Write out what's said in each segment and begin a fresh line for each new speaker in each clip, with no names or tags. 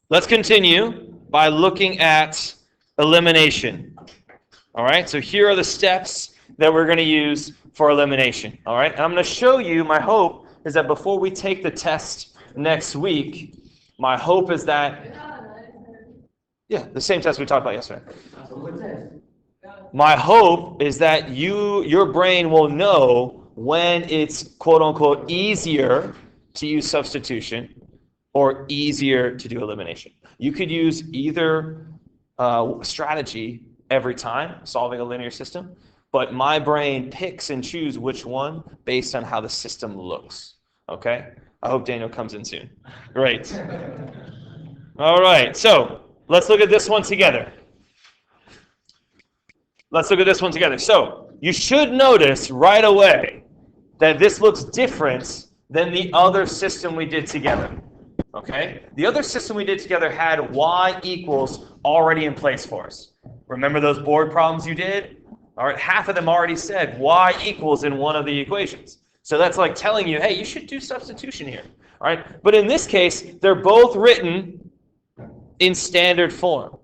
Let's continue by looking at elimination. All right, so here are the steps that we're going to use for elimination. All right, and I'm going to show you, my hope is that before we take the test next week, my hope is that, yeah, the same test we talked about yesterday. My hope is that your brain will know when it's quote unquote easier to use substitution or easier to do elimination. You could use either strategy every time solving a linear system, but my brain picks and chooses which one based on how the system looks. Okay? I hope Daniel comes in soon. Great. All right, so let's look at this one together. So you should notice right away that this looks different than the other system we did together. Okay? The other system we did together had y equals already in place for us. Remember those board problems you did? All right, half of them already said y equals in one of the equations. So that's like telling you, hey, you should do substitution here. All right? But in this case, they're both written in standard form.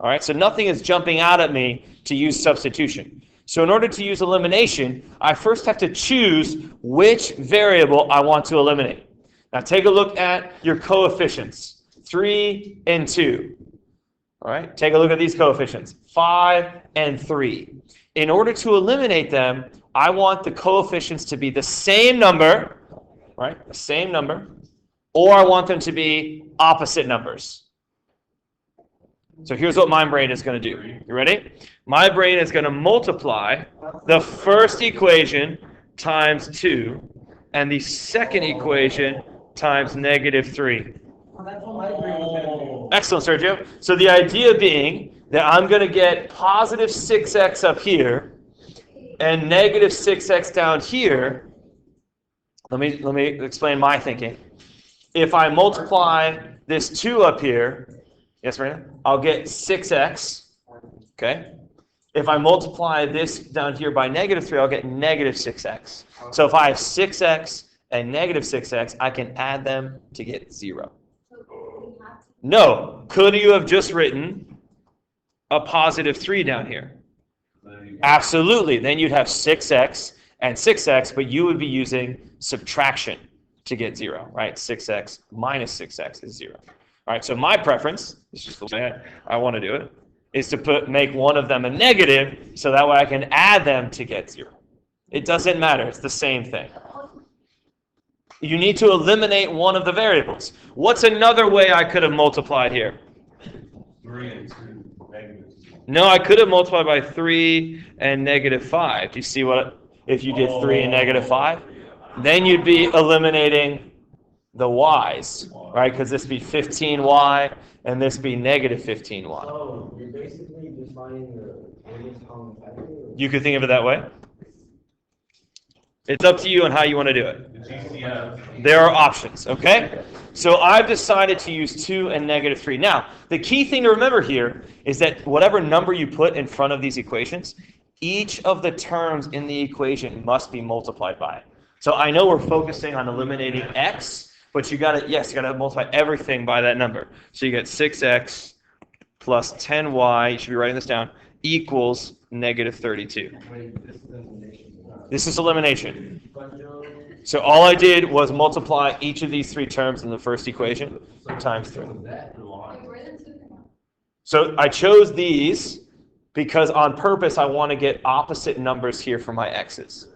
All right, so nothing is jumping out at me to use substitution. So in order to use elimination, I first have to choose which variable I want to eliminate. Now take a look at your coefficients, 3 and 2. All right, take a look at these coefficients, 5 and 3. In order to eliminate them, I want the coefficients to be the same number, right? The same number, or I want them to be opposite numbers. So here's what my brain is going to do. You ready? My brain is going to multiply the first equation times 2 and the second equation times negative 3. Excellent, Sergio. So the idea being that I'm going to get positive 6x up here and negative 6x down here. Let me explain my thinking. If I multiply this 2 up here, yes, Marina? I'll get 6x, okay? If I multiply this down here by negative 3, I'll get negative 6x. So if I have 6x and negative 6x, I can add them to get 0. No. Could you have just written a positive 3 down here? Absolutely. Then you'd have 6x and 6x, but you would be using subtraction to get 0, right? 6x minus 6x is 0. All right, so my preference, this is just the way I want to do it, is to make one of them a negative so that way I can add them to get 0. It doesn't matter. It's the same thing. You need to eliminate one of the variables. What's another way I could have multiplied here?
3 and 2, negative 2.
No, I could have multiplied by 3 and negative 5. Do you see what, if you did 3 and negative 5? Then you'd be eliminating the y's, right? Because this be 15y and this be negative 15y.
So you're basically defining the greatest common factor?
You could think of it that way. It's up to you on how you want to do it.
The GCF.
There are options, okay? So I've decided to use 2 and negative 3. Now, the key thing to remember here is that whatever number you put in front of these equations, each of the terms in the equation must be multiplied by it. So I know we're focusing on eliminating x, but you gotta multiply everything by that number. So you get 6x plus 10y, you should be writing this down, equals negative 32. This is elimination. So all I did was multiply each of these 3 terms in the first equation times 3. So I chose these because on purpose I want to get opposite numbers here for my x's.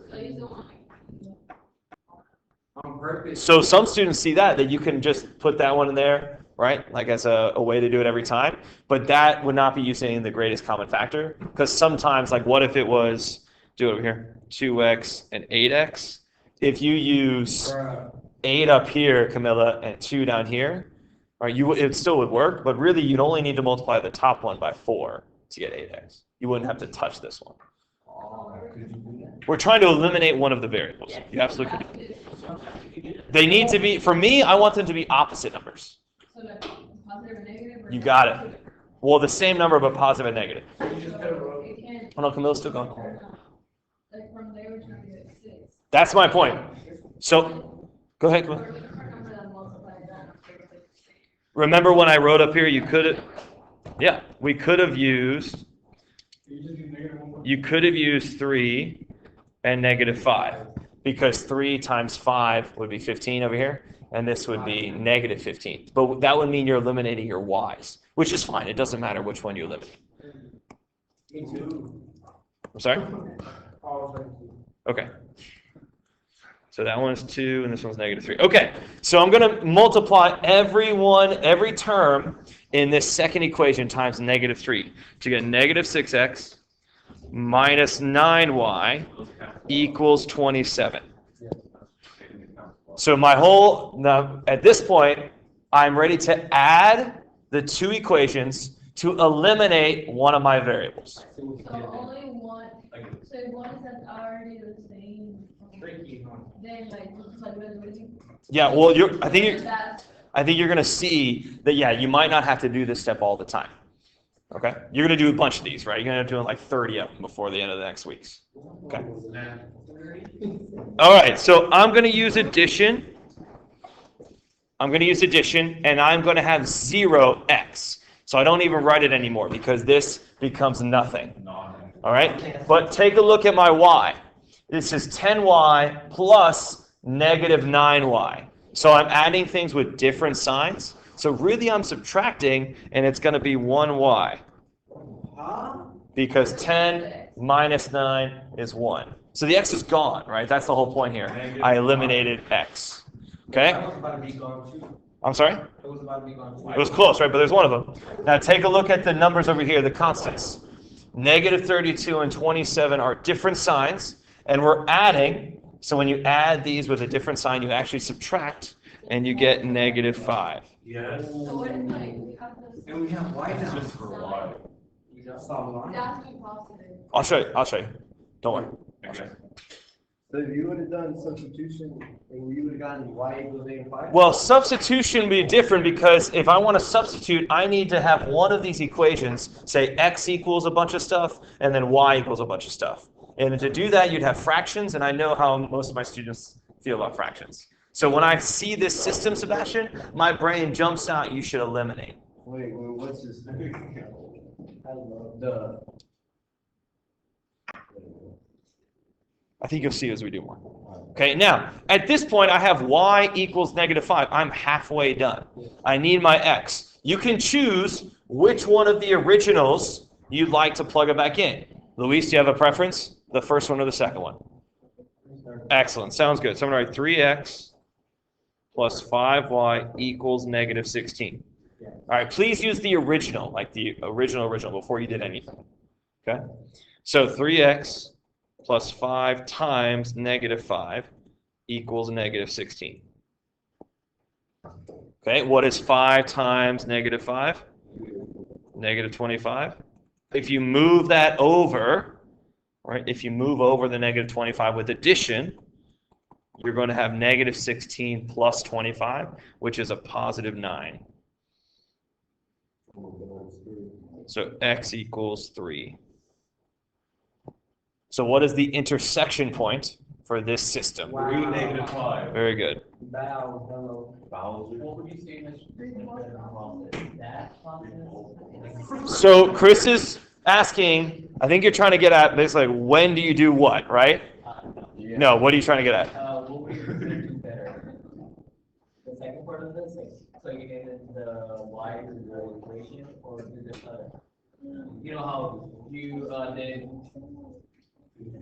So some students see that you can just put that one in there, right? Like as a way to do it every time. But that would not be using the greatest common factor. Because sometimes, like what if it was, do it over here, 2x and 8x? If you use 8 up here, Camilla, and 2 down here, right, it still would work. But really, you'd only need to multiply the top one by 4 to get 8x. You wouldn't have to touch this one. We're trying to eliminate one of the variables. You absolutely could. They need to be, for me, I want them to be opposite numbers. You got it. Well, the same number, but positive and negative. Oh no, Camilla's still going. That's my point. So, go ahead, Camilla. Remember when I wrote up here, we could have used 3 and negative 5, because 3 times 5 would be 15 over here, and this would be negative 15. But that would mean you're eliminating your y's, which is fine. It doesn't matter which one you eliminate. I'm sorry? Okay. So that one is 2, and this one's negative 3. Okay, so I'm going to multiply every term in this second equation times negative 3 to get negative 6x minus 9y equals 27. So now at this point, I'm ready to add the two equations to eliminate one of my variables.
So only one. So if one is already the same, then like
Yeah, well, I think you're going to see that, yeah, you might not have to do this step all the time. Okay? You're going to do a bunch of these, right? You're going to end up doing like 30 of them before the end of the next weeks. Okay? All right, so I'm going to use addition. And I'm going to have 0x. So I don't even write it anymore because this becomes nothing. All right? But take a look at my y. This is 10y plus negative 9y. So I'm adding things with different signs. So really I'm subtracting, and it's going to be 1y. Because 10 minus 9 is 1. So the x is gone, right? That's the whole point here. I eliminated x. Okay? I'm sorry? It was close, right? But there's one of them. Now take a look at the numbers over here, the constants. Negative 32 and 27 are different signs, and we're adding. So when you add these with a different sign, you actually subtract, and you get negative 5.
Yes.
So what if like we have this?
And we have y now.
Just for y.
That's positive.
I'll show you. Don't worry.
Okay.
So if you would have done substitution, and you would have gotten y equals 85?
Well, substitution would be different because if I want to substitute, I need to have one of these equations say x equals a bunch of stuff, and then y equals a bunch of stuff. And to do that, you'd have fractions, and I know how most of my students feel about fractions. So when I see this system, Sebastian, my brain jumps out, you should eliminate.
Wait, what's this? I don't know.
I think you'll see as we do more. Okay, now, at this point, I have y equals negative 5. I'm halfway done. I need my x. You can choose which one of the originals you'd like to plug it back in. Luis, do you have a preference? The first one or the second one? Excellent. Sounds good. So I'm going to write 3x plus 5y equals negative 16. All right, please use the original, like the original before you did anything. Okay? So 3x plus 5 times negative 5 equals negative 16. Okay, what is 5 times negative 5? Negative 25. If you move that over, right, if you move over the negative 25 with addition, you're going to have negative 16 plus 25, which is a positive 9. So x equals 3. So what is the intersection point for this system?
Wow.
3 negative 5.
Very good.
What would you say is that process?
So Chris is asking, I think you're trying to get at this, like, when do you do what, right? No, what are you trying to get at?
What would you consider to better? The second part of this, so you get the y to the equation, or do this other? You know how you did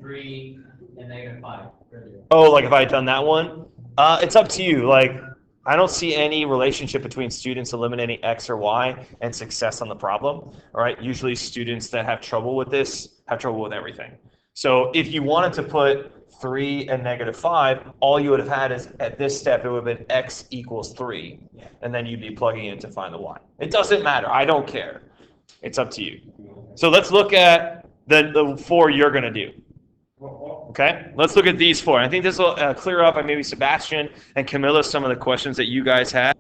3 and negative 5 earlier.
Oh, like if I had done that one? It's up to you. Like, I don't see any relationship between students eliminating X or Y and success on the problem. All right. Usually students that have trouble with this have trouble with everything. So if you wanted to put 3 and negative 5, all you would have had is at this step, it would have been X equals 3. And then you'd be plugging in to find the Y. It doesn't matter. I don't care. It's up to you. So let's look at the 4 you're going to do. Okay, let's look at these 4. I think this will clear up maybe Sebastian and Camilla some of the questions that you guys had.